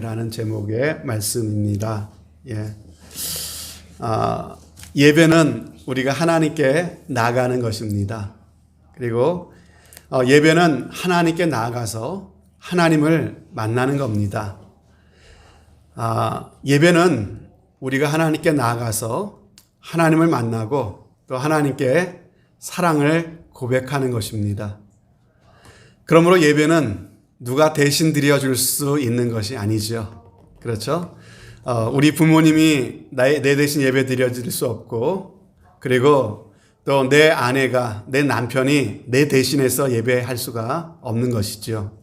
라는 제목의 말씀입니다. 예배는 우리가 하나님께 나아가는 것입니다. 그리고 예배는 하나님께 나아가서 하나님을 만나는 겁니다. 예배는 우리가 하나님께 나아가서 하나님을 만나고 또 하나님께 사랑을 고백하는 것입니다. 그러므로 예배는 누가 대신 드려줄 수 있는 것이 아니죠. 그렇죠? 우리 부모님이 내 대신 예배 드려줄 수 없고, 그리고 또 내 아내가, 내 남편이 내 대신해서 예배할 수가 없는 것이죠.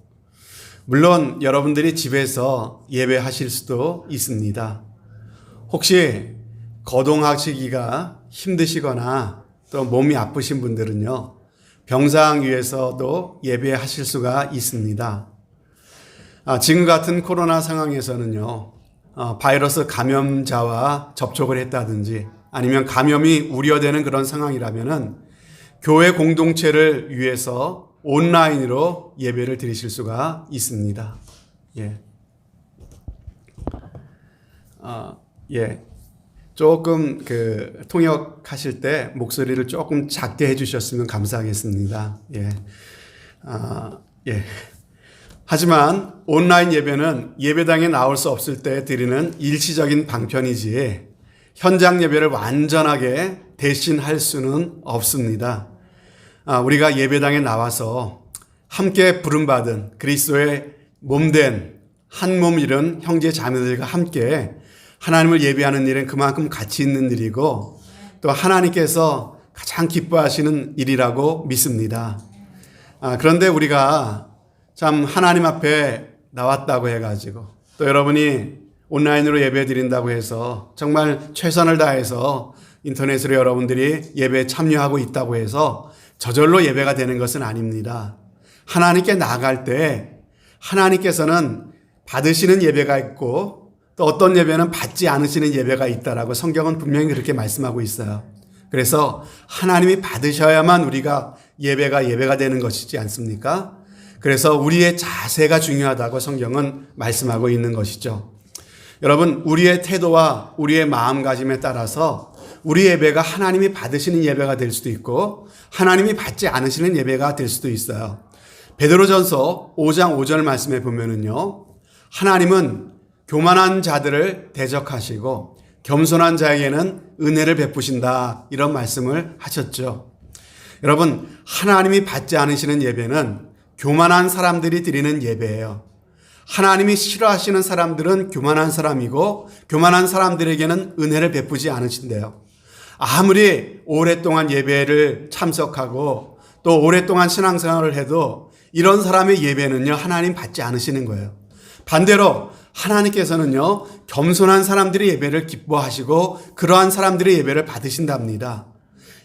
물론 여러분들이 집에서 예배하실 수도 있습니다. 혹시 거동하시기가 힘드시거나 또 몸이 아프신 분들은요, 병상 위에서도 예배하실 수가 있습니다. 지금 같은 코로나 상황에서는요, 바이러스 감염자와 접촉을 했다든지 아니면 감염이 우려되는 그런 상황이라면은 교회 공동체를 위해서 온라인으로 예배를 드리실 수가 있습니다. 조금 통역하실 때 목소리를 조금 작게 해주셨으면 감사하겠습니다. 하지만 온라인 예배는 예배당에 나올 수 없을 때 드리는 일시적인 방편이지 현장 예배를 완전하게 대신할 수는 없습니다. 우리가 예배당에 나와서 함께 부름받은 그리스도의 몸된 한 몸 이룬 형제 자매들과 함께 하나님을 예배하는 일은 그만큼 가치 있는 일이고 또 하나님께서 가장 기뻐하시는 일이라고 믿습니다. 그런데 우리가 참 하나님 앞에 나왔다고 해가지고 또 여러분이 온라인으로 예배 드린다고 해서 정말 최선을 다해서 인터넷으로 여러분들이 예배에 참여하고 있다고 해서 저절로 예배가 되는 것은 아닙니다. 하나님께 나아갈 때 하나님께서는 받으시는 예배가 있고 또 어떤 예배는 받지 않으시는 예배가 있다라고 성경은 분명히 그렇게 말씀하고 있어요. 그래서 하나님이 받으셔야만 우리가 예배가 되는 것이지 않습니까? 그래서 우리의 자세가 중요하다고 성경은 말씀하고 있는 것이죠. 여러분, 우리의 태도와 우리의 마음가짐에 따라서 우리 예배가 하나님이 받으시는 예배가 될 수도 있고 하나님이 받지 않으시는 예배가 될 수도 있어요. 베드로전서 5장 5절 말씀에 보면은요, 하나님은 교만한 자들을 대적하시고 겸손한 자에게는 은혜를 베푸신다, 이런 말씀을 하셨죠. 여러분, 하나님이 받지 않으시는 예배는 교만한 사람들이 드리는 예배예요. 하나님이 싫어하시는 사람들은 교만한 사람이고 교만한 사람들에게는 은혜를 베푸지 않으신대요. 아무리 오랫동안 예배를 참석하고 또 오랫동안 신앙생활을 해도 이런 사람의 예배는요, 하나님 받지 않으시는 거예요. 반대로 하나님께서는요, 겸손한 사람들의 예배를 기뻐하시고 그러한 사람들의 예배를 받으신답니다.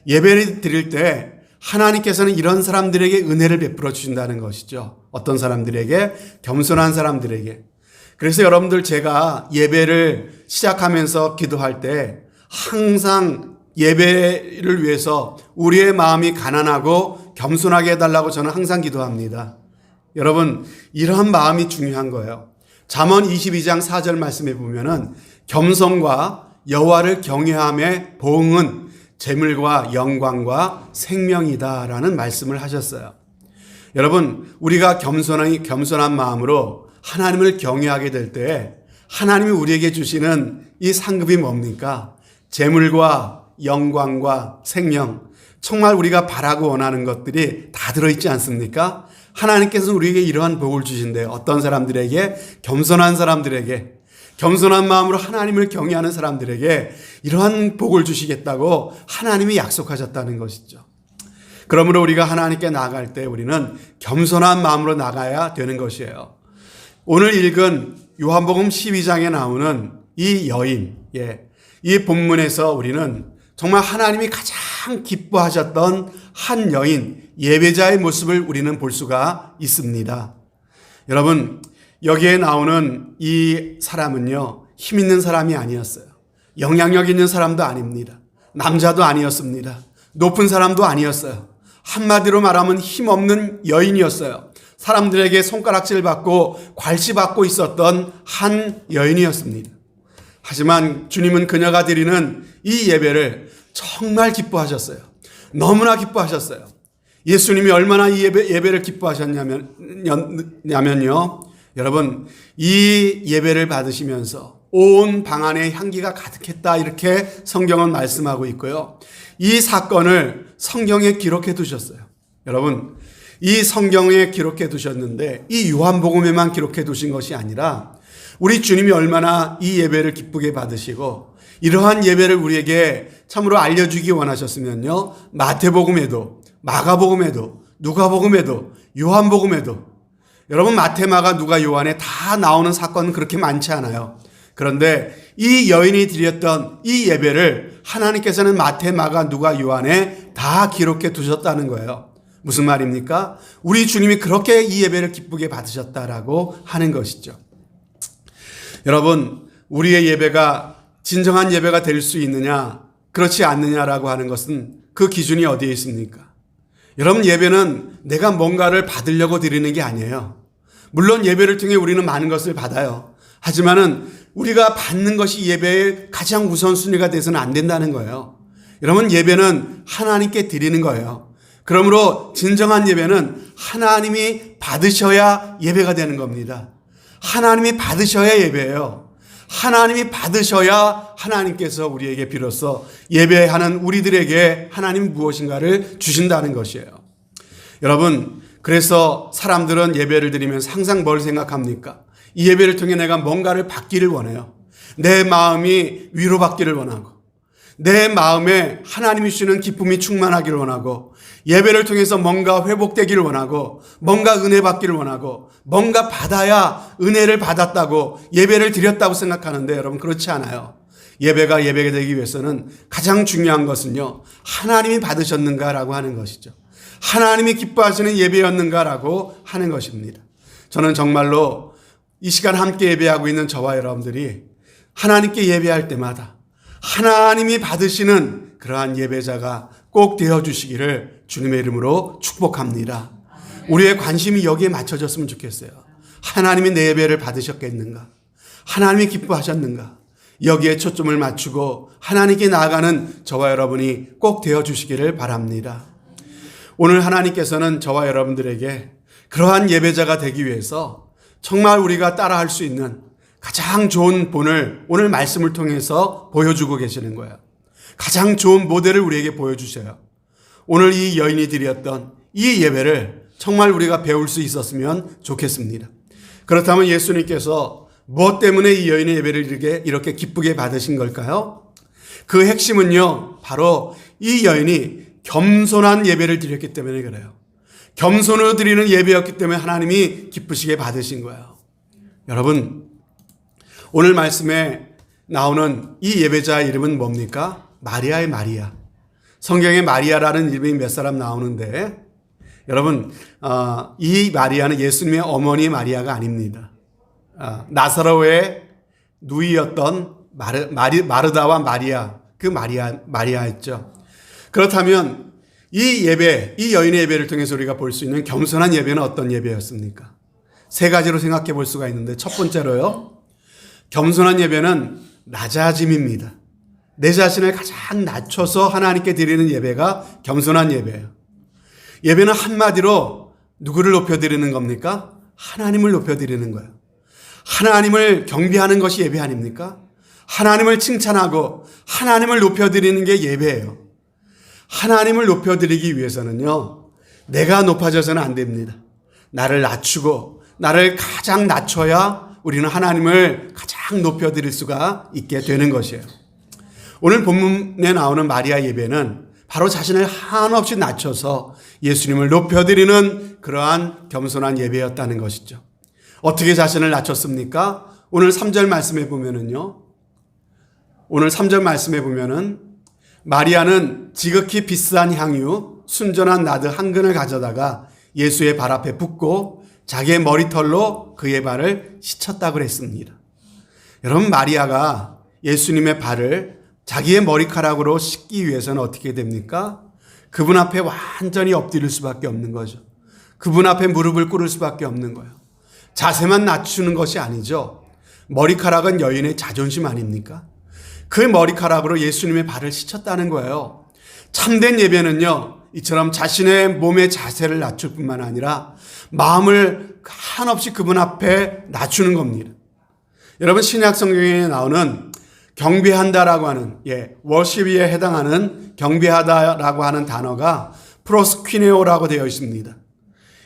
예배를 드릴 때 하나님께서는 이런 사람들에게 은혜를 베풀어 주신다는 것이죠. 어떤 사람들에게? 겸손한 사람들에게. 그래서 여러분들, 제가 예배를 시작하면서 기도할 때 항상 예배를 위해서 우리의 마음이 가난하고 겸손하게 해달라고 저는 항상 기도합니다. 여러분, 이러한 마음이 중요한 거예요. 잠언 22장 4절 말씀에 보면은 겸손과 여호와를 경외함의 보응은 재물과 영광과 생명이다라는 말씀을 하셨어요. 여러분, 우리가 겸손한 마음으로 하나님을 경외하게 될 때 하나님이 우리에게 주시는 이 상급이 뭡니까? 재물과 영광과 생명, 정말 우리가 바라고 원하는 것들이 다 들어있지 않습니까? 하나님께서는 우리에게 이러한 복을 주신대요. 어떤 사람들에게? 겸손한 사람들에게, 겸손한 마음으로 하나님을 경외하는 사람들에게 이러한 복을 주시겠다고 하나님이 약속하셨다는 것이죠. 그러므로 우리가 하나님께 나아갈 때 우리는 겸손한 마음으로 나가야 되는 것이에요. 오늘 읽은 요한복음 12장에 나오는 이 여인, 이 본문에서 우리는 정말 하나님이 가장 기뻐하셨던 한 여인, 예배자의 모습을 우리는 볼 수가 있습니다. 여러분, 여기에 나오는 이 사람은요, 힘 있는 사람이 아니었어요. 영향력 있는 사람도 아닙니다. 남자도 아니었습니다. 높은 사람도 아니었어요. 한마디로 말하면 힘없는 여인이었어요. 사람들에게 손가락질 받고 괄시받고 있었던 한 여인이었습니다. 하지만 주님은 그녀가 드리는 이 예배를 정말 기뻐하셨어요. 너무나 기뻐하셨어요. 예수님이 얼마나 이 예배를 기뻐하셨냐면요. 여러분, 이 예배를 받으시면서 온 방 안에 향기가 가득했다, 이렇게 성경은 말씀하고 있고요. 이 사건을 성경에 기록해 두셨어요. 여러분, 이 성경에 기록해 두셨는데 이 요한복음에만 기록해 두신 것이 아니라 우리 주님이 얼마나 이 예배를 기쁘게 받으시고 이러한 예배를 우리에게 참으로 알려주기 원하셨으면요, 마태복음에도, 마가복음에도, 누가복음에도, 요한복음에도, 여러분, 마태, 마가, 누가, 요한에 다 나오는 사건은 그렇게 많지 않아요. 그런데 이 여인이 드렸던 이 예배를 하나님께서는 마태, 마가, 누가, 요한에 다 기록해 두셨다는 거예요. 무슨 말입니까? 우리 주님이 그렇게 이 예배를 기쁘게 받으셨다라고 하는 것이죠. 여러분, 우리의 예배가 진정한 예배가 될 수 있느냐, 그렇지 않느냐라고 하는 것은 그 기준이 어디에 있습니까? 여러분, 예배는 내가 뭔가를 받으려고 드리는 게 아니에요. 물론 예배를 통해 우리는 많은 것을 받아요. 하지만은 우리가 받는 것이 예배의 가장 우선순위가 돼서는 안 된다는 거예요. 여러분, 예배는 하나님께 드리는 거예요. 그러므로 진정한 예배는 하나님이 받으셔야 예배가 되는 겁니다. 하나님이 받으셔야 예배예요. 하나님이 받으셔야 하나님께서 우리에게 비로소 예배하는 우리들에게 하나님 무엇인가를 주신다는 것이에요. 여러분, 그래서 사람들은 예배를 드리면서 항상 뭘 생각합니까? 이 예배를 통해 내가 뭔가를 받기를 원해요. 내 마음이 위로받기를 원하고, 내 마음에 하나님이 주시는 기쁨이 충만하기를 원하고, 예배를 통해서 뭔가 회복되기를 원하고, 뭔가 은혜 받기를 원하고, 뭔가 받아야 은혜를 받았다고, 예배를 드렸다고 생각하는데 여러분, 그렇지 않아요. 예배가 예배가 되기 위해서는 가장 중요한 것은요, 하나님이 받으셨는가라고 하는 것이죠. 하나님이 기뻐하시는 예배였는가라고 하는 것입니다. 저는 정말로 이 시간 함께 예배하고 있는 저와 여러분들이 하나님께 예배할 때마다 하나님이 받으시는 그러한 예배자가 꼭 되어주시기를 주님의 이름으로 축복합니다. 우리의 관심이 여기에 맞춰졌으면 좋겠어요. 하나님이 내 예배를 받으셨겠는가? 하나님이 기뻐하셨는가? 여기에 초점을 맞추고 하나님께 나아가는 저와 여러분이 꼭 되어주시기를 바랍니다. 오늘 하나님께서는 저와 여러분들에게 그러한 예배자가 되기 위해서 정말 우리가 따라할 수 있는 가장 좋은 본을 오늘 말씀을 통해서 보여주고 계시는 거예요. 가장 좋은 모델을 우리에게 보여주셔요. 오늘 이 여인이 드렸던 이 예배를 정말 우리가 배울 수 있었으면 좋겠습니다. 그렇다면 예수님께서 무엇 때문에 이 여인의 예배를 이렇게 기쁘게 받으신 걸까요? 그 핵심은요, 바로 이 여인이 겸손한 예배를 드렸기 때문에 그래요. 겸손으로 드리는 예배였기 때문에 하나님이 기쁘시게 받으신 거예요. 여러분, 오늘 말씀에 나오는 이 예배자의 이름은 뭡니까? 마리아의 마리아. 성경에 마리아라는 이름이 몇 사람 나오는데, 여러분, 이 마리아는 예수님의 어머니 마리아가 아닙니다. 나사로의 누이였던 마르다와 마리아, 그 마리아였죠. 그렇다면 이 예배, 이 여인의 예배를 통해서 우리가 볼 수 있는 겸손한 예배는 어떤 예배였습니까? 세 가지로 생각해 볼 수가 있는데, 첫 번째로요, 겸손한 예배는 낮아짐입니다. 내 자신을 가장 낮춰서 하나님께 드리는 예배가 겸손한 예배예요. 예배는 한마디로 누구를 높여드리는 겁니까? 하나님을 높여드리는 거예요. 하나님을 경배하는 것이 예배 아닙니까? 하나님을 칭찬하고 하나님을 높여드리는 게 예배예요. 하나님을 높여드리기 위해서는요, 내가 높아져서는 안 됩니다. 나를 낮추고 나를 가장 낮춰야 우리는 하나님을 가장 높여드릴 수가 있게 되는 것이에요. 오늘 본문에 나오는 마리아 예배는 바로 자신을 한없이 낮춰서 예수님을 높여드리는 그러한 겸손한 예배였다는 것이죠. 어떻게 자신을 낮췄습니까? 오늘 3절 말씀에 보면은요, 오늘 3절 말씀에 보면은 마리아는 지극히 비싼 향유, 순전한 나드 한 근을 가져다가 예수의 발 앞에 붓고 자기의 머리털로 그의 발을 씻었다고 그랬습니다. 여러분, 마리아가 예수님의 발을 자기의 머리카락으로 씻기 위해서는 어떻게 됩니까? 그분 앞에 완전히 엎드릴 수밖에 없는 거죠. 그분 앞에 무릎을 꿇을 수밖에 없는 거예요. 자세만 낮추는 것이 아니죠. 머리카락은 여인의 자존심 아닙니까? 그 머리카락으로 예수님의 발을 씻었다는 거예요. 참된 예배는요, 이처럼 자신의 몸의 자세를 낮출 뿐만 아니라 마음을 한없이 그분 앞에 낮추는 겁니다. 여러분, 신약 성경에 나오는 경배한다라고 하는, 워십에 해당하는 경배하다라고 하는 단어가 프로스퀴네오라고 되어 있습니다.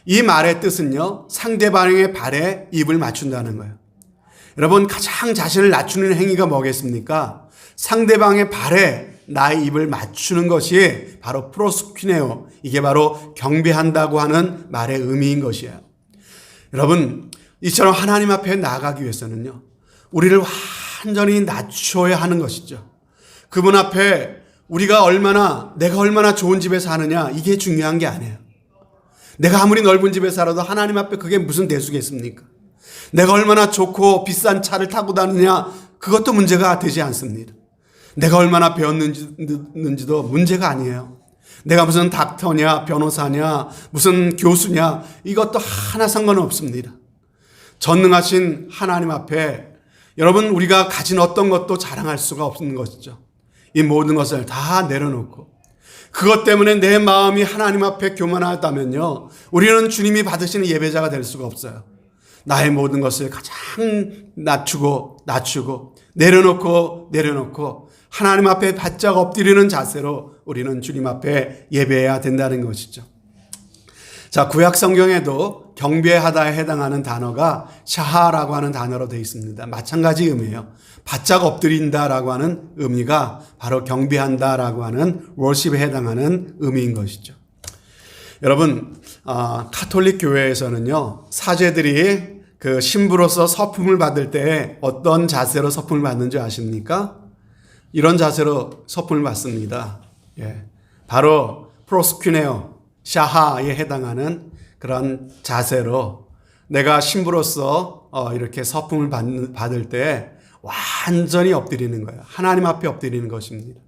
이 말의 뜻은요, 상대방의 발에 입을 맞춘다는 거예요. 여러분, 가장 자신을 낮추는 행위가 뭐겠습니까? 상대방의 발에 나의 입을 맞추는 것이 바로 프로스퀴네오, 이게 바로 경배한다고 하는 말의 의미인 것이에요. 여러분, 이처럼 하나님 앞에 나아가기 위해서는요, 우리를 완전히 낮춰야 하는 것이죠. 그분 앞에 내가 얼마나 좋은 집에 사느냐, 이게 중요한 게 아니에요. 내가 아무리 넓은 집에 살아도 하나님 앞에 그게 무슨 대수겠습니까? 내가 얼마나 좋고 비싼 차를 타고 다니냐, 그것도 문제가 되지 않습니다. 내가 얼마나 배웠는지도 문제가 아니에요. 내가 무슨 닥터냐, 변호사냐, 무슨 교수냐, 이것도 하나 상관없습니다. 전능하신 하나님 앞에 여러분, 우리가 가진 어떤 것도 자랑할 수가 없는 것이죠. 이 모든 것을 다 내려놓고 그것 때문에 내 마음이 하나님 앞에 교만하다면요, 우리는 주님이 받으시는 예배자가 될 수가 없어요. 나의 모든 것을 가장 낮추고 내려놓고 하나님 앞에 바짝 엎드리는 자세로 우리는 주님 앞에 예배해야 된다는 것이죠. 자, 구약 성경에도 경배하다에 해당하는 단어가 샤하라고 하는 단어로 되어 있습니다. 마찬가지 의미예요. 바짝 엎드린다라고 하는 의미가 바로 경배한다라고 하는 워십에 해당하는 의미인 것이죠. 여러분, 카톨릭 교회에서는요, 사제들이 그 신부로서 서품을 받을 때 어떤 자세로 서품을 받는지 아십니까? 이런 자세로 서품을 받습니다. 바로 프로스퀴네오, 샤하에 해당하는 그런 자세로 내가 신부로서 이렇게 서품을 받을 때 완전히 엎드리는 거예요. 하나님 앞에 엎드리는 것입니다.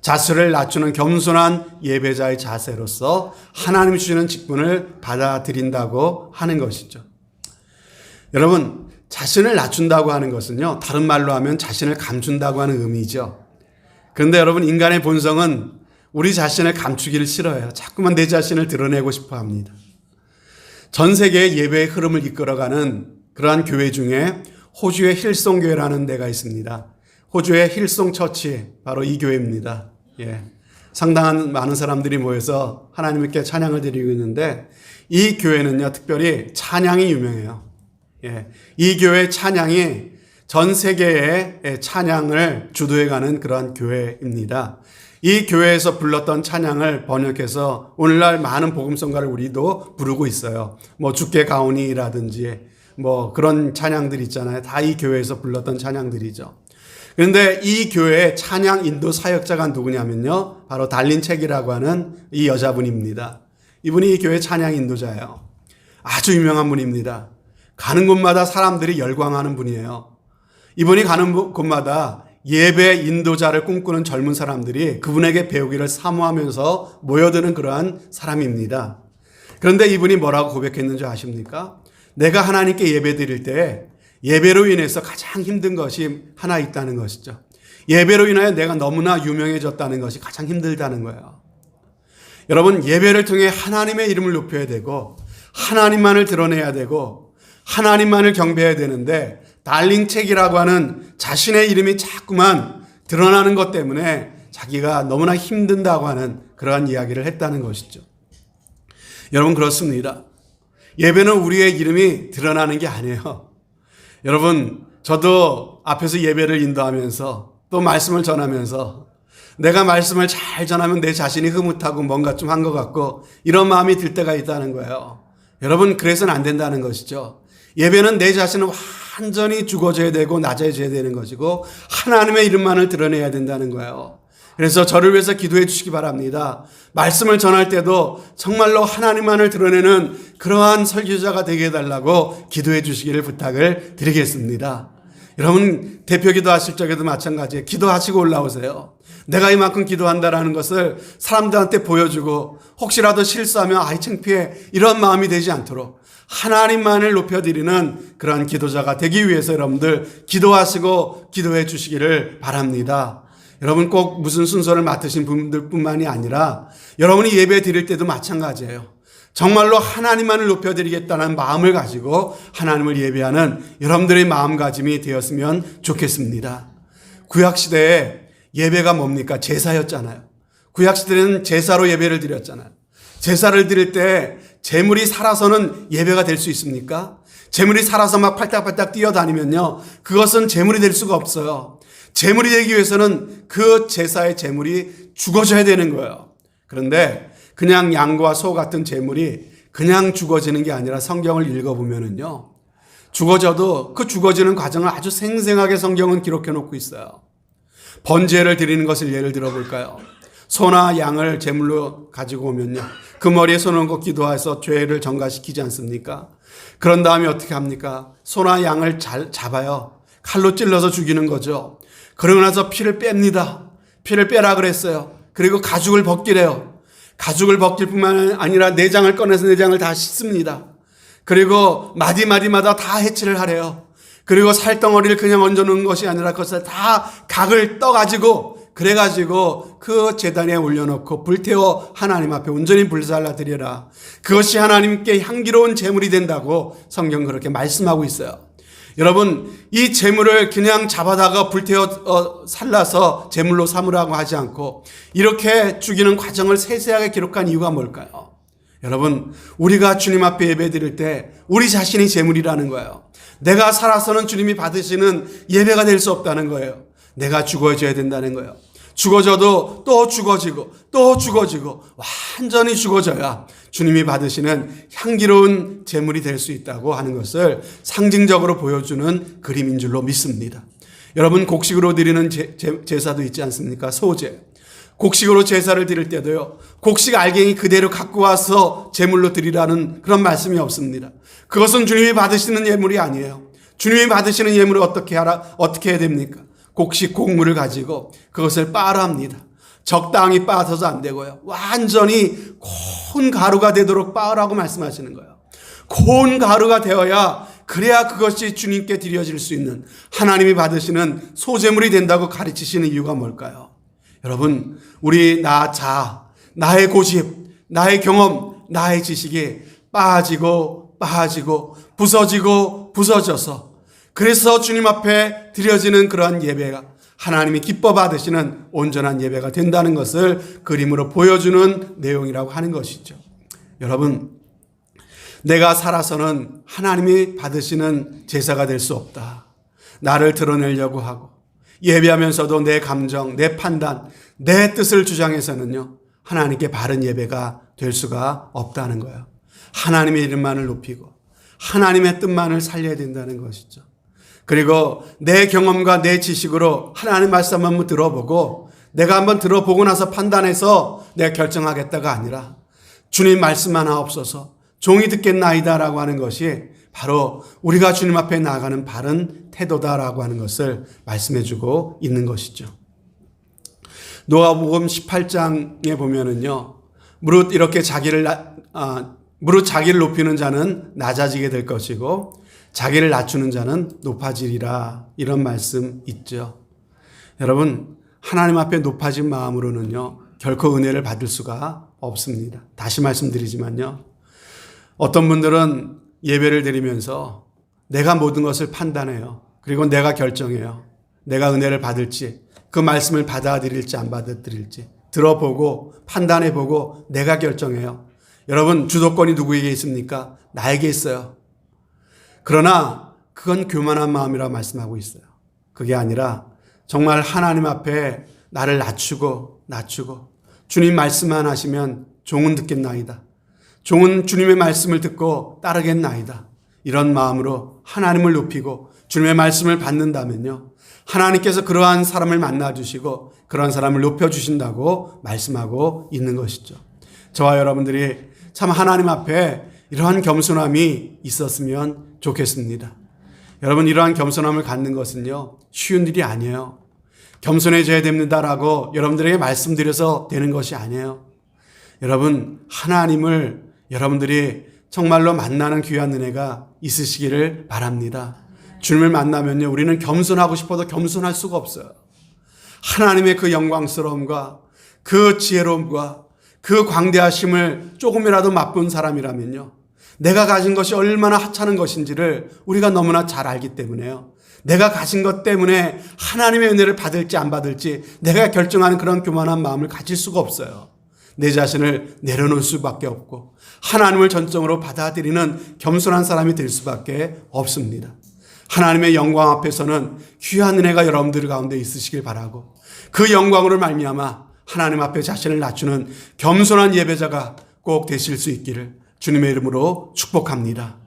자세를 낮추는 겸손한 예배자의 자세로서 하나님이 주시는 직분을 받아들인다고 하는 것이죠. 여러분, 자신을 낮춘다고 하는 것은요, 다른 말로 하면 자신을 감춘다고 하는 의미죠. 그런데 여러분, 인간의 본성은 우리 자신을 감추기를 싫어해요. 자꾸만 내 자신을 드러내고 싶어 합니다. 전 세계의 예배의 흐름을 이끌어가는 그러한 교회 중에 호주의 힐송교회라는 데가 있습니다. 호주의 힐송 처치, 바로 이 교회입니다. 상당한 많은 사람들이 모여서 하나님께 찬양을 드리고 있는데, 이 교회는요, 특별히 찬양이 유명해요. 이 교회 찬양이 전 세계의 찬양을 주도해가는 그런 교회입니다. 이 교회에서 불렀던 찬양을 번역해서 오늘날 많은 복음성가를 우리도 부르고 있어요. 뭐 주께 가오니라든지 뭐 그런 찬양들 있잖아요. 다 이 교회에서 불렀던 찬양들이죠. 그런데 이 교회의 찬양 인도 사역자가 누구냐면요, 바로 달린 책이라고 하는 이 여자분입니다. 이분이 이 교회 찬양 인도자예요. 아주 유명한 분입니다. 가는 곳마다 사람들이 열광하는 분이에요. 이분이 가는 곳마다 예배 인도자를 꿈꾸는 젊은 사람들이 그분에게 배우기를 사모하면서 모여드는 그러한 사람입니다. 그런데 이분이 뭐라고 고백했는지 아십니까? 내가 하나님께 예배 드릴 때 예배로 인해서 가장 힘든 것이 하나 있다는 것이죠. 예배로 인하여 내가 너무나 유명해졌다는 것이 가장 힘들다는 거예요. 여러분, 예배를 통해 하나님의 이름을 높여야 되고 하나님만을 드러내야 되고 하나님만을 경배해야 되는데, 달링 책이라고 하는 자신의 이름이 자꾸만 드러나는 것 때문에 자기가 너무나 힘든다고 하는 그러한 이야기를 했다는 것이죠. 여러분, 그렇습니다. 예배는 우리의 이름이 드러나는 게 아니에요. 여러분, 저도 앞에서 예배를 인도하면서 또 말씀을 전하면서 내가 말씀을 잘 전하면 내 자신이 흐뭇하고 뭔가 좀 한 것 같고 이런 마음이 들 때가 있다는 거예요. 여러분, 그래서는 안 된다는 것이죠. 예배는 내 자신을 완전히 죽어져야 되고 낮아져야 되는 것이고 하나님의 이름만을 드러내야 된다는 거예요. 그래서 저를 위해서 기도해 주시기 바랍니다. 말씀을 전할 때도 정말로 하나님만을 드러내는 그러한 설교자가 되게 해달라고 기도해 주시기를 부탁을 드리겠습니다. 여러분 대표 기도하실 적에도 마찬가지예요. 기도하시고 올라오세요. 내가 이만큼 기도한다라는 것을 사람들한테 보여주고 혹시라도 실수하면 아이 창피해 이런 마음이 되지 않도록 하나님만을 높여드리는 그러한 기도자가 되기 위해서 여러분들 기도하시고 기도해 주시기를 바랍니다. 여러분 꼭 무슨 순서를 맡으신 분들뿐만이 아니라 여러분이 예배 드릴 때도 마찬가지예요. 정말로 하나님만을 높여드리겠다는 마음을 가지고 하나님을 예배하는 여러분들의 마음가짐이 되었으면 좋겠습니다. 구약시대에 예배가 뭡니까? 제사였잖아요. 구약시대는 제사로 예배를 드렸잖아요. 제사를 드릴 때 제물이 살아서는 예배가 될 수 있습니까? 제물이 살아서 막 팔딱팔딱 뛰어다니면요, 그것은 제물이 될 수가 없어요. 제물이 되기 위해서는 그 제사의 제물이 죽어져야 되는 거예요. 그런데 그냥 양과 소 같은 제물이 그냥 죽어지는 게 아니라 성경을 읽어보면은요, 죽어져도 그 죽어지는 과정을 아주 생생하게 성경은 기록해 놓고 있어요. 번제를 드리는 것을 예를 들어볼까요? 소나 양을 제물로 가지고 오면요, 그 머리에 손을 얹고 기도해서 죄를 전가시키지 않습니까? 그런 다음에 어떻게 합니까? 소나 양을 잘 잡아요. 칼로 찔러서 죽이는 거죠. 그러고 나서 피를 뺍니다. 피를 빼라 그랬어요. 그리고 가죽을 벗기래요. 가죽을 벗길 뿐만 아니라 내장을 꺼내서 내장을 다 씻습니다. 그리고 마디마디마다 다 해치를 하래요. 그리고 살덩어리를 그냥 얹어놓은 것이 아니라 그것을 다 각을 떠가지고 그래가지고 그 제단에 올려놓고 불태워 하나님 앞에 온전히 불살라 드려라. 그것이 하나님께 향기로운 제물이 된다고 성경 그렇게 말씀하고 있어요. 여러분, 이 제물을 그냥 잡아다가 불태워 살라서 제물로 삼으라고 하지 않고 이렇게 죽이는 과정을 세세하게 기록한 이유가 뭘까요? 여러분, 우리가 주님 앞에 예배 드릴 때 우리 자신이 제물이라는 거예요. 내가 살아서는 주님이 받으시는 예배가 될 수 없다는 거예요. 내가 죽어져야 된다는 거예요. 죽어져도 또 죽어지고 또 죽어지고 완전히 죽어져야 주님이 받으시는 향기로운 제물이 될 수 있다고 하는 것을 상징적으로 보여주는 그림인 줄로 믿습니다. 여러분, 곡식으로 드리는 제사도 있지 않습니까? 소제. 곡식으로 제사를 드릴 때도요, 곡식 알갱이 그대로 갖고 와서 제물로 드리라는 그런 말씀이 없습니다. 그것은 주님이 받으시는 예물이 아니에요. 주님이 받으시는 예물을 어떻게 해야 됩니까? 곡식 곡물을 가지고 그것을 빻아야 합니다. 적당히 빻아서도 안 되고요, 완전히 고운 가루가 되도록 빻으라고 말씀하시는 거예요. 고운 가루가 되어야, 그래야 그것이 주님께 드려질 수 있는 하나님이 받으시는 소제물이 된다고 가르치시는 이유가 뭘까요? 여러분, 우리 나의 고집, 나의 경험, 나의 지식이 빠지고 부서져서 그래서 주님 앞에 드려지는 그러한 예배가 하나님이 기뻐 받으시는 온전한 예배가 된다는 것을 그림으로 보여주는 내용이라고 하는 것이죠. 여러분, 내가 살아서는 하나님이 받으시는 제사가 될 수 없다. 나를 드러내려고 하고 예배하면서도 내 감정, 내 판단, 내 뜻을 주장해서는요, 하나님께 바른 예배가 될 수가 없다는 거예요. 하나님의 이름만을 높이고 하나님의 뜻만을 살려야 된다는 것이죠. 그리고 내 경험과 내 지식으로 하나님 말씀 한번 들어보고 내가 한번 들어보고 나서 판단해서 내가 결정하겠다가 아니라 주님 말씀만 하옵소서, 종이 듣겠나이다라고 하는 것이 바로 우리가 주님 앞에 나아가는 바른 태도다라고 하는 것을 말씀해주고 있는 것이죠. 노아복음 18장에 보면은요, 무릇 자기를 높이는 자는 낮아지게 될 것이고 자기를 낮추는 자는 높아지리라, 이런 말씀 있죠. 여러분, 하나님 앞에 높아진 마음으로는요, 결코 은혜를 받을 수가 없습니다. 다시 말씀드리지만요, 어떤 분들은 예배를 드리면서 내가 모든 것을 판단해요. 그리고 내가 결정해요. 내가 은혜를 받을지, 그 말씀을 받아들일지 안 받아들일지 들어보고 판단해보고 내가 결정해요. 여러분, 주도권이 누구에게 있습니까? 나에게 있어요. 그러나 그건 교만한 마음이라 말씀하고 있어요. 그게 아니라 정말 하나님 앞에 나를 낮추고 주님 말씀만 하시면 종은 듣겠나이다. 종은 주님의 말씀을 듣고 따르겠나이다. 이런 마음으로 하나님을 높이고 주님의 말씀을 받는다면요, 하나님께서 그러한 사람을 만나주시고 그러한 사람을 높여주신다고 말씀하고 있는 것이죠. 저와 여러분들이 참 하나님 앞에 이러한 겸손함이 있었으면 좋겠습니다. 여러분, 이러한 겸손함을 갖는 것은요, 쉬운 일이 아니에요. 겸손해져야 됩니다라고 여러분들에게 말씀드려서 되는 것이 아니에요. 여러분, 하나님을 여러분들이 정말로 만나는 귀한 은혜가 있으시기를 바랍니다. 주님을 만나면요, 우리는 겸손하고 싶어도 겸손할 수가 없어요. 하나님의 그 영광스러움과 그 지혜로움과 그 광대하심을 조금이라도 맛본 사람이라면요, 내가 가진 것이 얼마나 하찮은 것인지를 우리가 너무나 잘 알기 때문에요. 내가 가진 것 때문에 하나님의 은혜를 받을지 안 받을지 내가 결정하는 그런 교만한 마음을 가질 수가 없어요. 내 자신을 내려놓을 수밖에 없고 하나님을 전적으로 받아들이는 겸손한 사람이 될 수밖에 없습니다. 하나님의 영광 앞에서는 귀한 은혜가 여러분들 가운데 있으시길 바라고, 그 영광으로 말미암아 하나님 앞에 자신을 낮추는 겸손한 예배자가 꼭 되실 수 있기를 주님의 이름으로 축복합니다.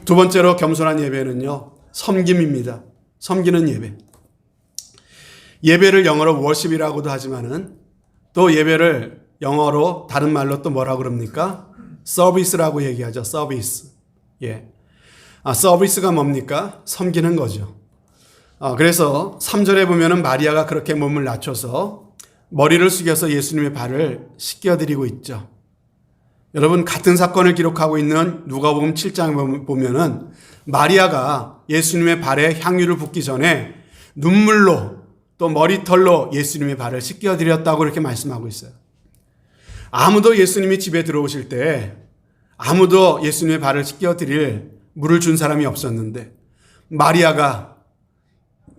두 번째로 겸손한 예배는요, 섬김입니다. 섬기는 예배. 예배를 영어로 worship이라고도 하지만은 또 예배를 영어로 다른 말로 또 뭐라고 그럽니까? 서비스라고 얘기하죠. 서비스. 예. 서비스가 뭡니까? 섬기는 거죠. 그래서 3절에 보면은 마리아가 그렇게 몸을 낮춰서 머리를 숙여서 예수님의 발을 씻겨드리고 있죠. 여러분, 같은 사건을 기록하고 있는 누가복음 7장 보면은 마리아가 예수님의 발에 향유를 붓기 전에 눈물로 또 머리털로 예수님의 발을 씻겨드렸다고 이렇게 말씀하고 있어요. 아무도 예수님이 집에 들어오실 때 아무도 예수님의 발을 씻겨드릴 물을 준 사람이 없었는데 마리아가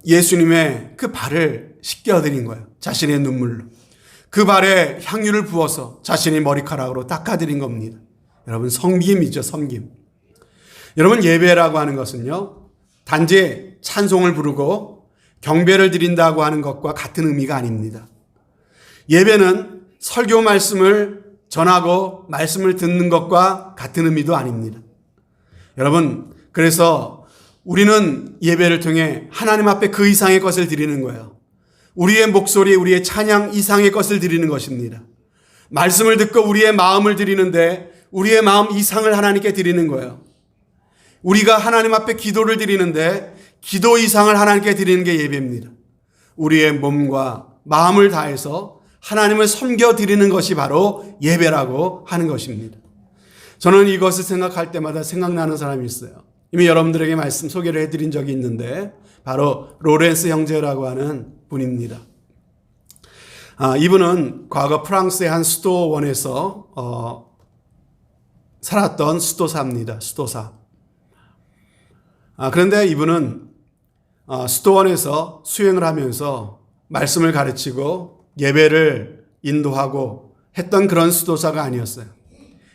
예수님의 그 발을 씻겨드린 거예요. 자신의 눈물로. 그 발에 향유를 부어서 자신의 머리카락으로 닦아드린 겁니다. 여러분, 섬김이죠, 섬김. 여러분, 예배라고 하는 것은요, 단지 찬송을 부르고 경배를 드린다고 하는 것과 같은 의미가 아닙니다. 예배는 설교 말씀을 전하고 말씀을 듣는 것과 같은 의미도 아닙니다. 여러분, 그래서 우리는 예배를 통해 하나님 앞에 그 이상의 것을 드리는 거예요. 우리의 목소리, 우리의 찬양 이상의 것을 드리는 것입니다. 말씀을 듣고 우리의 마음을 드리는데 우리의 마음 이상을 하나님께 드리는 거예요. 우리가 하나님 앞에 기도를 드리는데 기도 이상을 하나님께 드리는 게 예배입니다. 우리의 몸과 마음을 다해서 하나님을 섬겨드리는 것이 바로 예배라고 하는 것입니다. 저는 이것을 생각할 때마다 생각나는 사람이 있어요. 이미 여러분들에게 말씀 소개를 해드린 적이 있는데 바로 로렌스 형제라고 하는 분입니다. 이분은 과거 프랑스의 한 수도원에서 살았던 수도사입니다. 수도사. 그런데 이분은 수도원에서 수행을 하면서 말씀을 가르치고 예배를 인도하고 했던 그런 수도사가 아니었어요.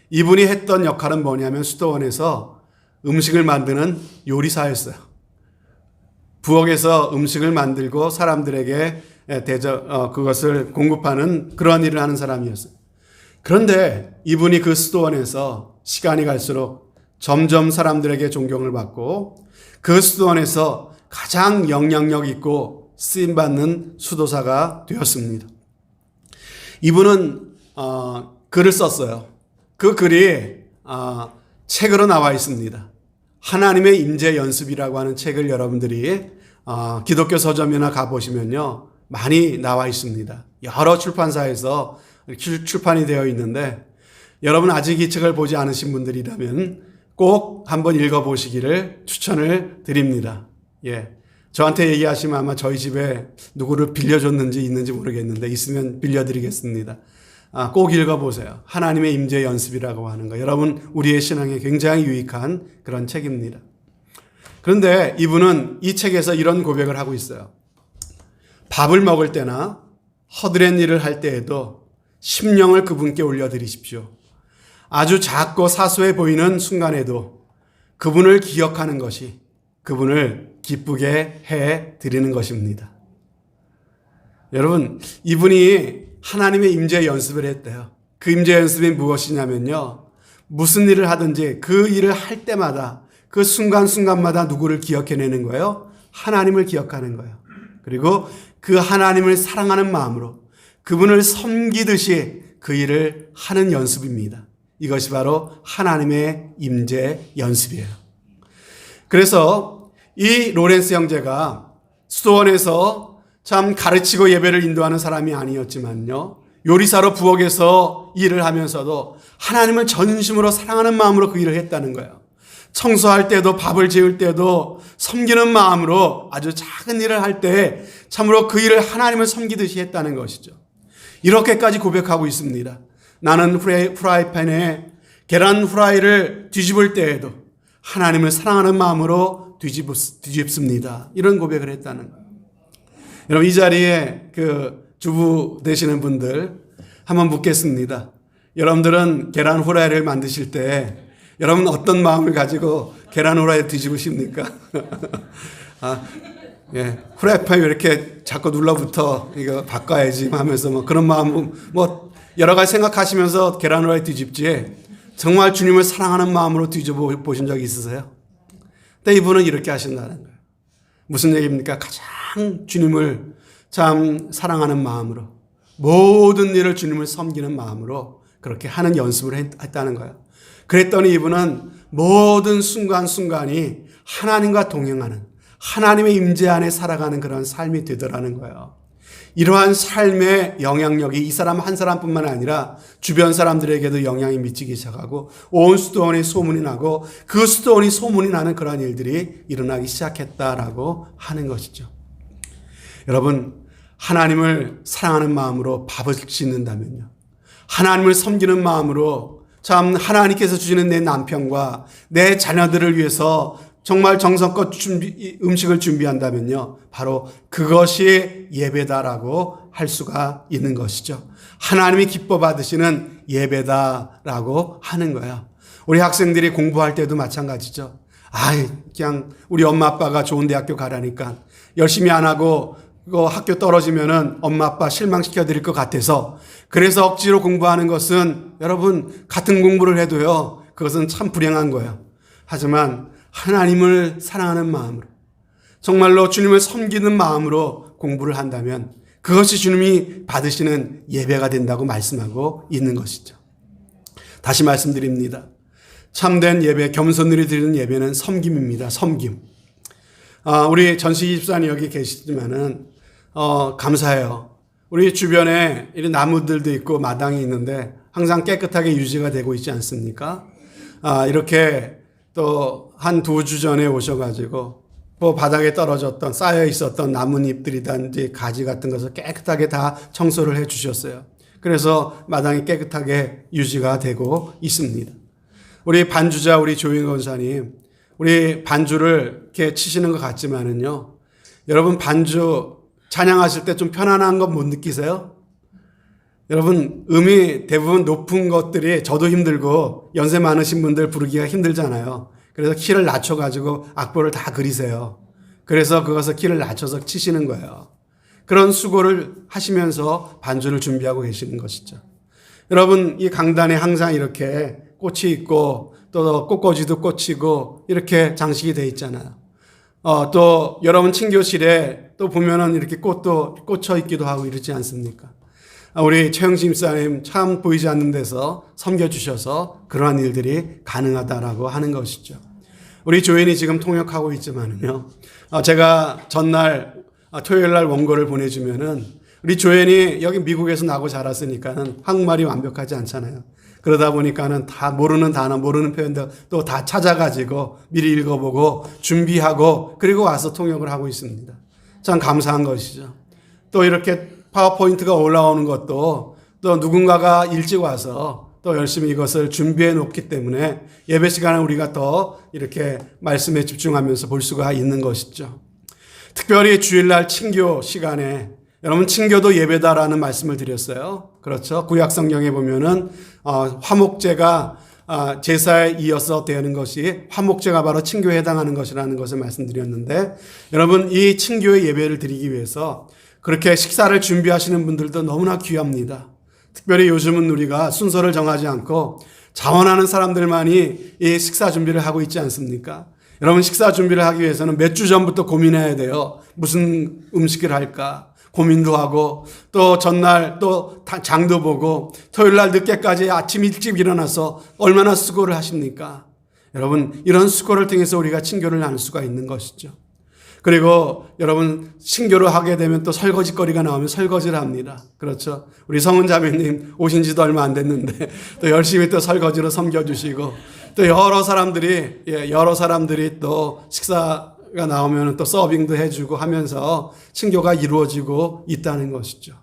이분이 했던 역할은 뭐냐면 수도원에서 음식을 만드는 요리사였어요. 부엌에서 음식을 만들고 사람들에게 그것을 공급하는 그런 일을 하는 사람이었어요. 그런데 이분이 그 수도원에서 시간이 갈수록 점점 사람들에게 존경을 받고 그 수도원에서 가장 영향력 있고 쓰임받는 수도사가 되었습니다. 이분은 글을 썼어요. 그 글이 책으로 나와 있습니다. 하나님의 임재 연습이라고 하는 책을 여러분들이 기독교 서점이나 가보시면요, 많이 나와 있습니다. 여러 출판사에서 출판이 되어 있는데 여러분 아직 이 책을 보지 않으신 분들이라면 꼭 한번 읽어보시기를 추천을 드립니다. 예, 저한테 얘기하시면 아마 저희 집에 누구를 빌려줬는지 있는지 모르겠는데 있으면 빌려드리겠습니다. 꼭 읽어보세요. 하나님의 임재 연습이라고 하는 거. 여러분, 우리의 신앙에 굉장히 유익한 그런 책입니다. 그런데 이분은 이 책에서 이런 고백을 하고 있어요. 밥을 먹을 때나 허드렛 일을 할 때에도 심령을 그분께 올려드리십시오. 아주 작고 사소해 보이는 순간에도 그분을 기억하는 것이 그분을 기쁘게 해 드리는 것입니다. 여러분, 이분이 하나님의 임재 연습을 했대요. 그 임재 연습이 무엇이냐면요, 무슨 일을 하든지 그 일을 할 때마다 그 순간순간마다 누구를 기억해내는 거예요? 하나님을 기억하는 거예요. 그리고 그 하나님을 사랑하는 마음으로 그분을 섬기듯이 그 일을 하는 연습입니다. 이것이 바로 하나님의 임재 연습이에요. 그래서 이 로렌스 형제가 수도원에서 참 가르치고 예배를 인도하는 사람이 아니었지만요, 요리사로 부엌에서 일을 하면서도 하나님을 전심으로 사랑하는 마음으로 그 일을 했다는 거예요. 청소할 때도 밥을 지을 때도 섬기는 마음으로 아주 작은 일을 할 때 참으로 그 일을 하나님을 섬기듯이 했다는 것이죠. 이렇게까지 고백하고 있습니다. 나는 프라이팬에 계란 후라이를 뒤집을 때에도 하나님을 사랑하는 마음으로 뒤집습니다. 이런 고백을 했다는 거예요. 여러분, 이 자리에 그 주부 되시는 분들 한번 묻겠습니다. 여러분들은 계란 후라이를 만드실 때 여러분 어떤 마음을 가지고 계란 후라이를 뒤집으십니까? 후라이팬 왜 이렇게 자꾸 눌러붙어, 이거 바꿔야지 하면서 뭐 그런 마음, 뭐 여러 가지 생각하시면서 계란 후라이 뒤집지, 정말 주님을 사랑하는 마음으로 뒤집어 보신 적이 있으세요? 근데 이분은 이렇게 하신다는 거예요. 무슨 얘기입니까? 가장 주님을 참 사랑하는 마음으로, 모든 일을 주님을 섬기는 마음으로 그렇게 하는 연습을 했다는 거예요. 그랬더니 이분은 모든 순간순간이 하나님과 동행하는, 하나님의 임재 안에 살아가는 그런 삶이 되더라는 거예요. 이러한 삶의 영향력이 이 사람 한 사람뿐만 아니라 주변 사람들에게도 영향이 미치기 시작하고 온 수도원이 소문이 나고 그 수도원이 소문이 나는 그러한 일들이 일어나기 시작했다라고 하는 것이죠. 여러분, 하나님을 사랑하는 마음으로 밥을 짓는다면요, 하나님을 섬기는 마음으로 참 하나님께서 주시는 내 남편과 내 자녀들을 위해서 정말 정성껏 음식을 준비한다면요, 바로 그것이 예배다라고 할 수가 있는 것이죠. 하나님이 기뻐 받으시는 예배다라고 하는 거예요. 우리 학생들이 공부할 때도 마찬가지죠. 그냥 우리 엄마 아빠가 좋은 대학교 가라니까 열심히 안 하고 학교 떨어지면은 엄마 아빠 실망시켜 드릴 것 같아서, 그래서 억지로 공부하는 것은 여러분 같은 공부를 해도요, 그것은 참 불행한 거예요. 하지만 하나님을 사랑하는 마음으로, 정말로 주님을 섬기는 마음으로 공부를 한다면 그것이 주님이 받으시는 예배가 된다고 말씀하고 있는 것이죠. 다시 말씀드립니다. 참된 예배, 겸손으로 드리는 예배는 섬김입니다. 섬김. 우리 전시기 집사님 여기 계시지만은 감사해요. 우리 주변에 이런 나무들도 있고 마당이 있는데 항상 깨끗하게 유지가 되고 있지 않습니까? 이렇게 또 한 두 주 전에 오셔가지고 뭐 바닥에 떨어졌던 쌓여 있었던 나뭇잎들이든지 가지 같은 것을 깨끗하게 다 청소를 해 주셨어요. 그래서 마당이 깨끗하게 유지가 되고 있습니다. 우리 반주자 우리 조인 권사님, 우리 반주를 이렇게 치시는 것 같지만은요, 여러분 반주 찬양하실 때 좀 편안한 건 못 느끼세요? 여러분, 음이 대부분 높은 것들이 저도 힘들고 연세 많으신 분들 부르기가 힘들잖아요. 그래서 키를 낮춰가지고 악보를 다 그리세요. 그래서 그것을 키를 낮춰서 치시는 거예요. 그런 수고를 하시면서 반주를 준비하고 계시는 것이죠. 여러분, 이 강단에 항상 이렇게 꽃이 있고 또 꽃꽂이도 꽂히고 이렇게 장식이 되어 있잖아요. 또 여러분 친교실에 또 보면은 이렇게 꽃도 꽂혀 있기도 하고 이러지 않습니까? 우리 최영심 집사님 참 보이지 않는 데서 섬겨주셔서 그러한 일들이 가능하다라고 하는 것이죠. 우리 조연이 지금 통역하고 있지만은요, 제가 전날 토요일 날 원고를 보내주면은 우리 조연이 여기 미국에서 나고 자랐으니까는 한국말이 완벽하지 않잖아요. 그러다 보니까는 다 모르는 단어, 모르는 표현들 또 다 찾아가지고 미리 읽어보고 준비하고 그리고 와서 통역을 하고 있습니다. 참 감사한 것이죠. 또 이렇게 파워포인트가 올라오는 것도 또 누군가가 일찍 와서 또 열심히 이것을 준비해 놓기 때문에 예배 시간에 우리가 더 이렇게 말씀에 집중하면서 볼 수가 있는 것이죠. 특별히 주일날 친교 시간에 여러분 친교도 예배다라는 말씀을 드렸어요. 그렇죠. 구약 성경에 보면은 화목제가 제사에 이어서 되는 것이 화목제가 바로 친교에 해당하는 것이라는 것을 말씀드렸는데, 여러분 이 친교의 예배를 드리기 위해서 그렇게 식사를 준비하시는 분들도 너무나 귀합니다. 특별히 요즘은 우리가 순서를 정하지 않고 자원하는 사람들만이 이 식사 준비를 하고 있지 않습니까? 여러분 식사 준비를 하기 위해서는 몇 주 전부터 고민해야 돼요. 무슨 음식을 할까? 고민도 하고 또 전날 또 장도 보고 토요일 날 늦게까지 아침 일찍 일어나서 얼마나 수고를 하십니까? 여러분, 이런 수고를 통해서 우리가 친교를 나눌 수가 있는 것이죠. 그리고 여러분, 친교를 하게 되면 또 설거지거리가 나오면 설거지를 합니다. 그렇죠. 우리 성은 자매님 오신 지도 얼마 안 됐는데 또 열심히 또 설거지로 섬겨주시고, 또 여러 사람들이 또 식사가 나오면 또 서빙도 해주고 하면서 친교가 이루어지고 있다는 것이죠.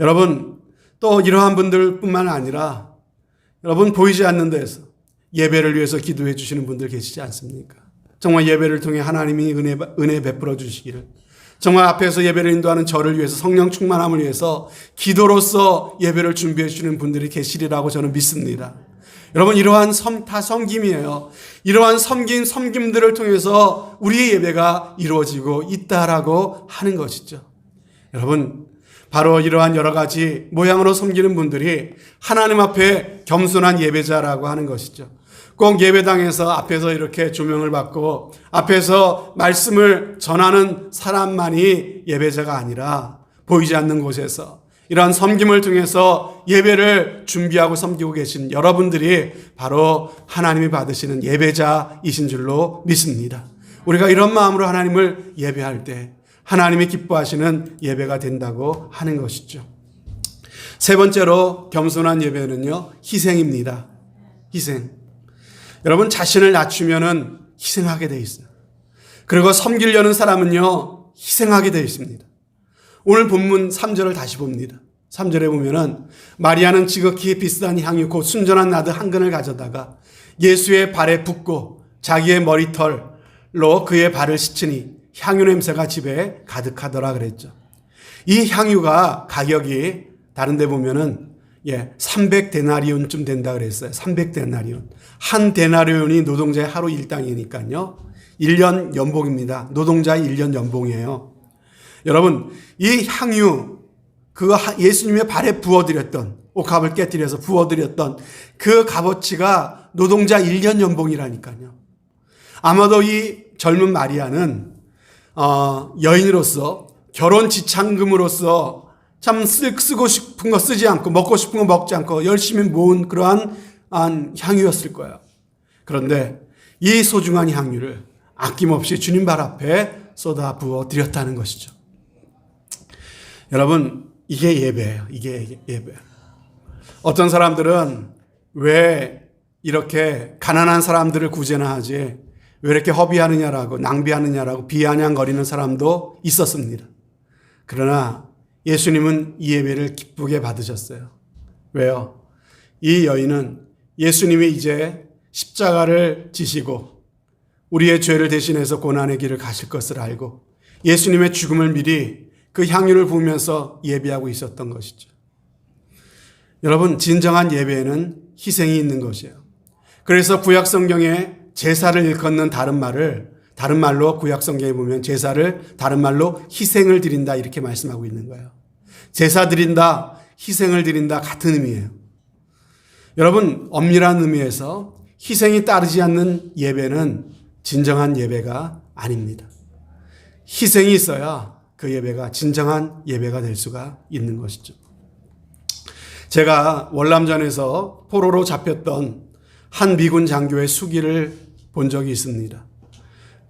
여러분, 또 이러한 분들뿐만 아니라 여러분, 보이지 않는 데서 예배를 위해서 기도해 주시는 분들 계시지 않습니까? 정말 예배를 통해 하나님이 은혜 베풀어 주시기를, 정말 앞에서 예배를 인도하는 저를 위해서 성령 충만함을 위해서 기도로서 예배를 준비해 주시는 분들이 계시리라고 저는 믿습니다. 여러분, 이러한 다 섬김이에요. 이러한 섬김들을 통해서 우리의 예배가 이루어지고 있다라고 하는 것이죠. 여러분, 바로 이러한 여러 가지 모양으로 섬기는 분들이 하나님 앞에 겸손한 예배자라고 하는 것이죠. 꼭 예배당에서 앞에서 이렇게 조명을 받고 앞에서 말씀을 전하는 사람만이 예배자가 아니라 보이지 않는 곳에서 이러한 섬김을 통해서 예배를 준비하고 섬기고 계신 여러분들이 바로 하나님이 받으시는 예배자이신 줄로 믿습니다. 우리가 이런 마음으로 하나님을 예배할 때 하나님이 기뻐하시는 예배가 된다고 하는 것이죠. 세 번째로 겸손한 예배는요, 희생입니다. 희생. 여러분, 자신을 낮추면은 희생하게 돼 있어요. 그리고 섬기려는 사람은요, 희생하게 돼 있습니다. 오늘 본문 3절을 다시 봅니다. 3절에 보면은 마리아는 지극히 비싼 향유 곧 순전한 나드 한 근을 가져다가 예수의 발에 붓고 자기의 머리털로 그의 발을 씻으니 향유 냄새가 집에 가득하더라 그랬죠. 이 향유가 가격이 다른 데 보면은 300데나리온쯤 된다 그랬어요. 300데나리온. 한 데나리온이 노동자의 하루 일당이니까요. 1년 연봉입니다. 노동자의 1년 연봉이에요. 여러분, 이 향유, 그거 예수님의 발에 부어드렸던, 옥합을 깨뜨려서 부어드렸던 그 값어치가 노동자 1년 연봉이라니까요. 아마도 이 젊은 마리아는 여인으로서 결혼 지참금으로서 참 쓰고 싶은 거 쓰지 않고 먹고 싶은 거 먹지 않고 열심히 모은 그러한 향유였을 거예요. 그런데 이 소중한 향유를 아낌없이 주님 발 앞에 쏟아 부어 드렸다는 것이죠. 여러분, 이게 예배예요. 이게 예배. 어떤 사람들은 왜 이렇게 가난한 사람들을 구제나 하지, 왜 이렇게 허비하느냐라고, 낭비하느냐라고 비아냥거리는 사람도 있었습니다. 그러나 예수님은 이 예배를 기쁘게 받으셨어요. 왜요? 이 여인은 예수님이 이제 십자가를 지시고 우리의 죄를 대신해서 고난의 길을 가실 것을 알고 예수님의 죽음을 미리 그 향유를 부으면서 예배하고 있었던 것이죠. 여러분, 진정한 예배에는 희생이 있는 것이에요. 그래서 구약 성경에 제사를 일컫는 다른 말로 구약 성경에 보면 제사를 다른 말로 희생을 드린다 이렇게 말씀하고 있는 거예요. 제사 드린다, 희생을 드린다 같은 의미예요. 여러분, 엄밀한 의미에서 희생이 따르지 않는 예배는 진정한 예배가 아닙니다. 희생이 있어야 그 예배가 진정한 예배가 될 수가 있는 것이죠. 제가 월남전에서 포로로 잡혔던 한 미군 장교의 수기를 본 적이 있습니다.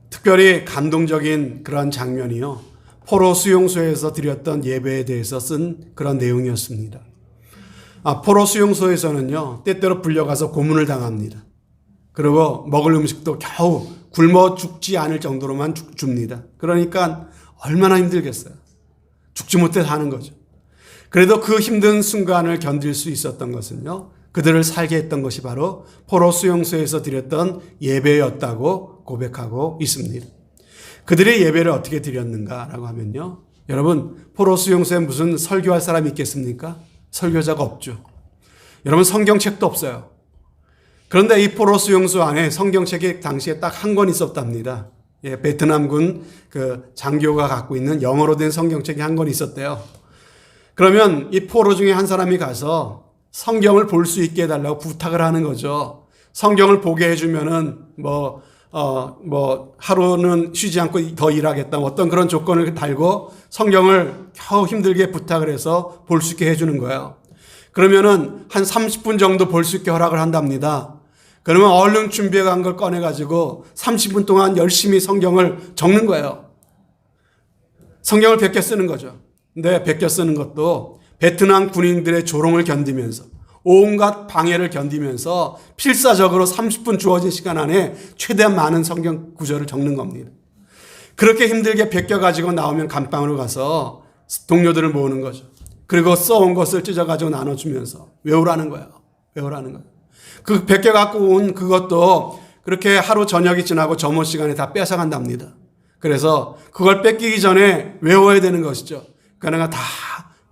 특별히 감동적인 그런 장면이요, 포로 수용소에서 드렸던 예배에 대해서 쓴 그런 내용이었습니다. 포로 수용소에서는요, 때때로 불려가서 고문을 당합니다. 그리고 먹을 음식도 겨우 굶어 죽지 않을 정도로만 줍니다. 그러니까 얼마나 힘들겠어요. 죽지 못해 사는 거죠. 그래도 그 힘든 순간을 견딜 수 있었던 것은요, 그들을 살게 했던 것이 바로 포로 수용소에서 드렸던 예배였다고 고백하고 있습니다. 그들의 예배를 어떻게 드렸는가라고 하면요, 여러분, 포로 수용소에 무슨 설교할 사람이 있겠습니까? 설교자가 없죠. 여러분, 성경책도 없어요. 그런데 이 포로 수용소 안에 성경책이 당시에 딱 한 권 있었답니다. 베트남군 그 장교가 갖고 있는 영어로 된 성경책이 한 권 있었대요. 그러면 이 포로 중에 한 사람이 가서 성경을 볼 수 있게 해달라고 부탁을 하는 거죠. 성경을 보게 해주면은 하루는 쉬지 않고 더 일하겠다, 어떤 그런 조건을 달고 성경을 겨우 힘들게 부탁을 해서 볼 수 있게 해주는 거예요. 그러면은 한 30분 정도 볼 수 있게 허락을 한답니다. 그러면 얼른 준비해 간 걸 꺼내가지고 30분 동안 열심히 성경을 적는 거예요. 성경을 베껴 쓰는 거죠. 근데 베껴 쓰는 것도 베트남 군인들의 조롱을 견디면서 온갖 방해를 견디면서 필사적으로 30분 주어진 시간 안에 최대한 많은 성경 구절을 적는 겁니다. 그렇게 힘들게 베껴가지고 나오면 감방으로 가서 동료들을 모으는 거죠. 그리고 써온 것을 찢어가지고 나눠주면서 외우라는 거예요. 외우라는 거예요. 그 베껴갖고 온 그것도 그렇게 하루 저녁이 지나고 점호 시간에 다 뺏어간답니다. 그래서 그걸 뺏기기 전에 외워야 되는 것이죠. 그러니까 다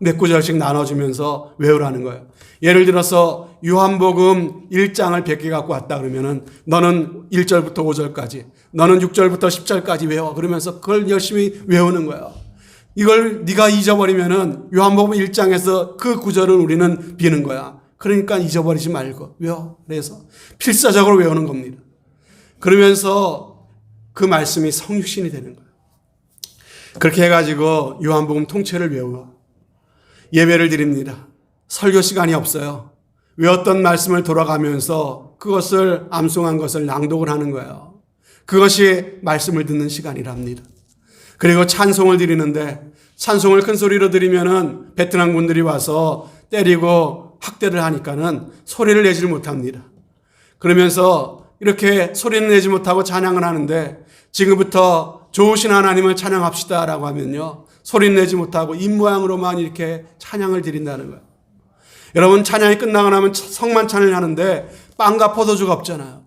몇 구절씩 나눠주면서 외우라는 거예요. 예를 들어서 요한복음 1장을 100개 갖고 왔다 그러면은 너는 1절부터 5절까지, 너는 6절부터 10절까지 외워. 그러면서 그걸 열심히 외우는 거예요. 이걸 네가 잊어버리면은 요한복음 1장에서 그 구절을 우리는 비는 거야. 그러니까 잊어버리지 말고 외워. 그래서 필사적으로 외우는 겁니다. 그러면서 그 말씀이 성육신이 되는 거예요. 그렇게 해가지고 요한복음 통째를 외워 예배를 드립니다. 설교 시간이 없어요. 외웠던 말씀을 돌아가면서 그것을 암송한 것을 낭독을 하는 거예요. 그것이 말씀을 듣는 시간이랍니다. 그리고 찬송을 드리는데 찬송을 큰 소리로 드리면은 베트남 군들이 와서 때리고 학대를 하니까는 소리를 내지 못합니다. 그러면서 이렇게 소리는 내지 못하고 찬양을 하는데 지금부터 좋으신 하나님을 찬양합시다라고 하면요. 소리는 내지 못하고 입모양으로만 이렇게 찬양을 드린다는 거예요. 여러분 찬양이 끝나고 나면 성만찬을 하는데 빵과 포도주가 없잖아요.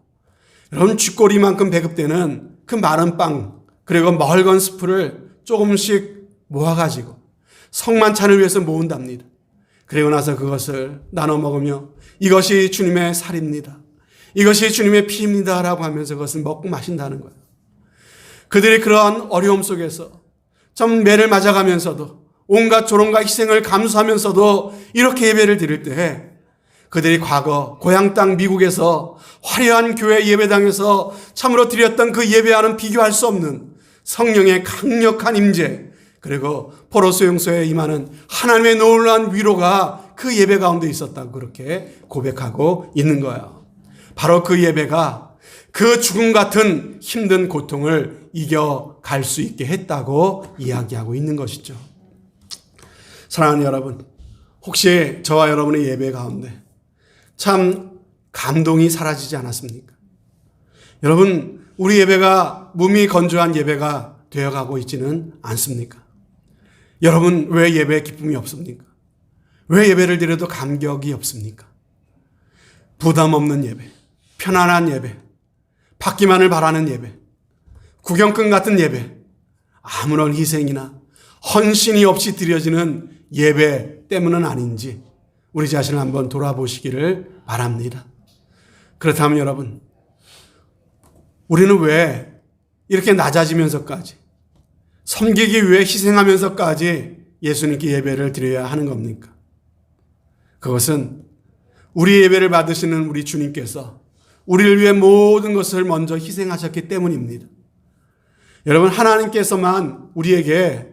여러분 쥐꼬리만큼 배급되는 그 마른 빵 그리고 멀건 스프를 조금씩 모아가지고 성만찬을 위해서 모은답니다. 그리고 나서 그것을 나눠 먹으며 이것이 주님의 살입니다. 이것이 주님의 피입니다 라고 하면서 그것을 먹고 마신다는 거예요. 그들이 그러한 어려움 속에서 참 매를 맞아가면서도 온갖 조롱과 희생을 감수하면서도 이렇게 예배를 드릴 때 그들이 과거 고향 땅 미국에서 화려한 교회 예배당에서 참으로 드렸던 그 예배와는 비교할 수 없는 성령의 강력한 임재 그리고 포로 수용소에 임하는 하나님의 놀라운 위로가 그 예배 가운데 있었다고 그렇게 고백하고 있는 거예요. 바로 그 예배가 그 죽음 같은 힘든 고통을 이겨갈 수 있게 했다고 이야기하고 있는 것이죠. 사랑하는 여러분, 혹시 저와 여러분의 예배 가운데 참 감동이 사라지지 않았습니까? 여러분, 우리 예배가 몸이 건조한 예배가 되어가고 있지는 않습니까? 여러분, 왜 예배에 기쁨이 없습니까? 왜 예배를 드려도 감격이 없습니까? 부담 없는 예배, 편안한 예배, 받기만을 바라는 예배, 구경꾼 같은 예배, 아무런 희생이나 헌신이 없이 드려지는 예배 때문은 아닌지 우리 자신을 한번 돌아보시기를 바랍니다. 그렇다면 여러분, 우리는 왜 이렇게 낮아지면서까지 섬기기 위해 희생하면서까지 예수님께 예배를 드려야 하는 겁니까? 그것은 우리 예배를 받으시는 우리 주님께서 우리를 위해 모든 것을 먼저 희생하셨기 때문입니다. 여러분, 하나님께서만 우리에게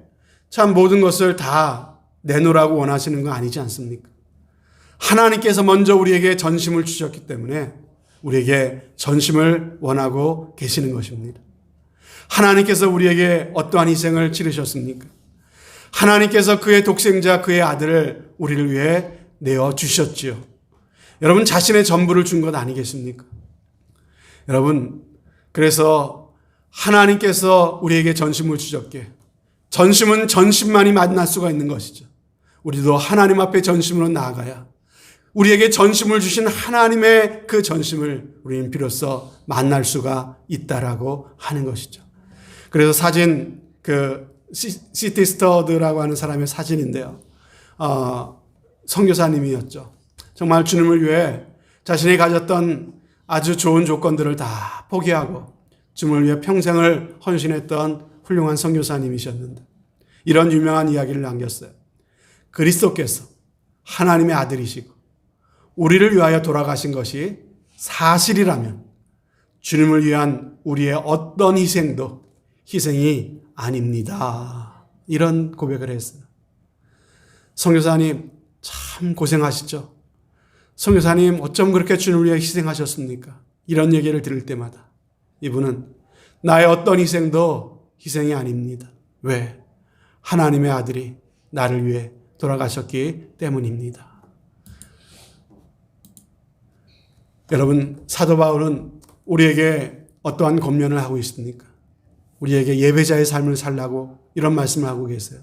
참 모든 것을 다 내놓으라고 원하시는 거 아니지 않습니까? 하나님께서 먼저 우리에게 전심을 주셨기 때문에 우리에게 전심을 원하고 계시는 것입니다. 하나님께서 우리에게 어떠한 희생을 치르셨습니까? 하나님께서 그의 독생자 그의 아들을 우리를 위해 내어주셨지요. 여러분 자신의 전부를 준 것 아니겠습니까? 여러분 그래서 하나님께서 우리에게 전심을 주셨기에 전심은 전심만이 만날 수가 있는 것이죠. 우리도 하나님 앞에 전심으로 나아가야 우리에게 전심을 주신 하나님의 그 전심을 우리는 비로소 만날 수가 있다라고 하는 것이죠. 그래서 사진 시티 스터드라고 하는 사람의 사진인데요. 선교사님이었죠. 정말 주님을 위해 자신이 가졌던 아주 좋은 조건들을 다 포기하고 주님을 위해 평생을 헌신했던 훌륭한 선교사님이셨는데 이런 유명한 이야기를 남겼어요. 그리스도께서 하나님의 아들이시고 우리를 위하여 돌아가신 것이 사실이라면 주님을 위한 우리의 어떤 희생도 희생이 아닙니다. 이런 고백을 했어요. 선교사님 참 고생하시죠. 선교사님 어쩜 그렇게 주님을 위해 희생하셨습니까? 이런 얘기를 들을 때마다 이분은 나의 어떤 희생도 희생이 아닙니다. 왜? 하나님의 아들이 나를 위해 돌아가셨기 때문입니다. 여러분, 사도 바울은 우리에게 어떠한 권면을 하고 있습니까? 우리에게 예배자의 삶을 살라고 이런 말씀을 하고 계세요.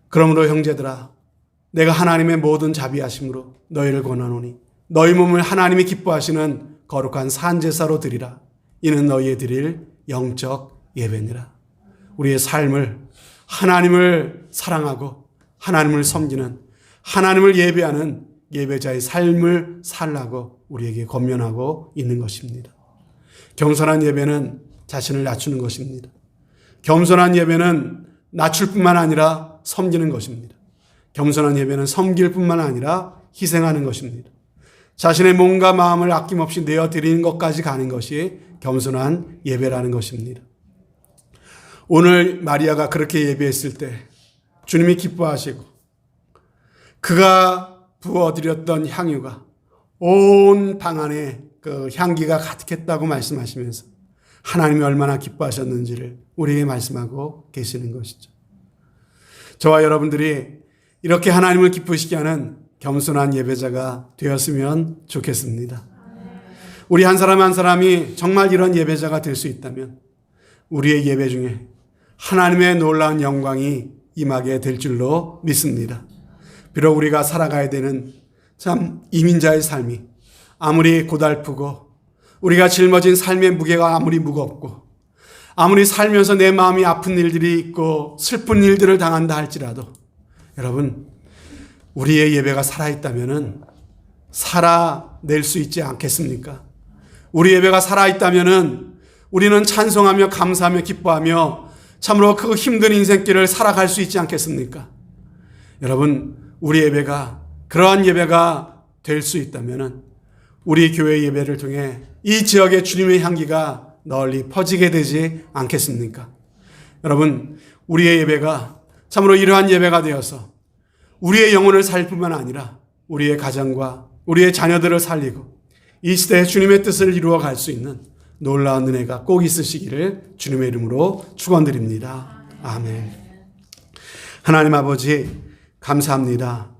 그러므로 형제들아, 내가 하나님의 모든 자비하심으로 너희를 권하노니 너희 몸을 하나님이 기뻐하시는 거룩한 산제사로 드리라. 이는 너희의 드릴 영적 예배니라. 우리의 삶을 하나님을 사랑하고 하나님을 섬기는, 하나님을 예배하는 예배자의 삶을 살라고 우리에게 권면하고 있는 것입니다. 겸손한 예배는 자신을 낮추는 것입니다. 겸손한 예배는 낮출 뿐만 아니라 섬기는 것입니다. 겸손한 예배는 섬길 뿐만 아니라 희생하는 것입니다. 자신의 몸과 마음을 아낌없이 내어드리는 것까지 가는 것이 겸손한 예배라는 것입니다. 오늘 마리아가 그렇게 예배했을 때 주님이 기뻐하시고 그가 부어드렸던 향유가 온 방 안에 그 향기가 가득했다고 말씀하시면서 하나님이 얼마나 기뻐하셨는지를 우리에게 말씀하고 계시는 것이죠. 저와 여러분들이 이렇게 하나님을 기쁘시게 하는 겸손한 예배자가 되었으면 좋겠습니다. 우리 한 사람 한 사람이 정말 이런 예배자가 될 수 있다면 우리의 예배 중에 하나님의 놀라운 영광이 임하게 될 줄로 믿습니다. 비록 우리가 살아가야 되는 참 이민자의 삶이 아무리 고달프고 우리가 짊어진 삶의 무게가 아무리 무겁고 아무리 살면서 내 마음이 아픈 일들이 있고 슬픈 일들을 당한다 할지라도 여러분, 우리의 예배가 살아있다면 살아낼 수 있지 않겠습니까? 우리 예배가 살아있다면 우리는 찬송하며 감사하며 기뻐하며 참으로 그 힘든 인생길을 살아갈 수 있지 않겠습니까? 여러분, 우리 예배가 그러한 예배가 될 수 있다면 우리 교회 예배를 통해 이 지역의 주님의 향기가 널리 퍼지게 되지 않겠습니까? 여러분, 우리의 예배가 참으로 이러한 예배가 되어서 우리의 영혼을 살릴 뿐만 아니라 우리의 가정과 우리의 자녀들을 살리고 이 시대에 주님의 뜻을 이루어 갈 수 있는 놀라운 은혜가 꼭 있으시기를 주님의 이름으로 축원드립니다. 아멘. 하나님 아버지 감사합니다.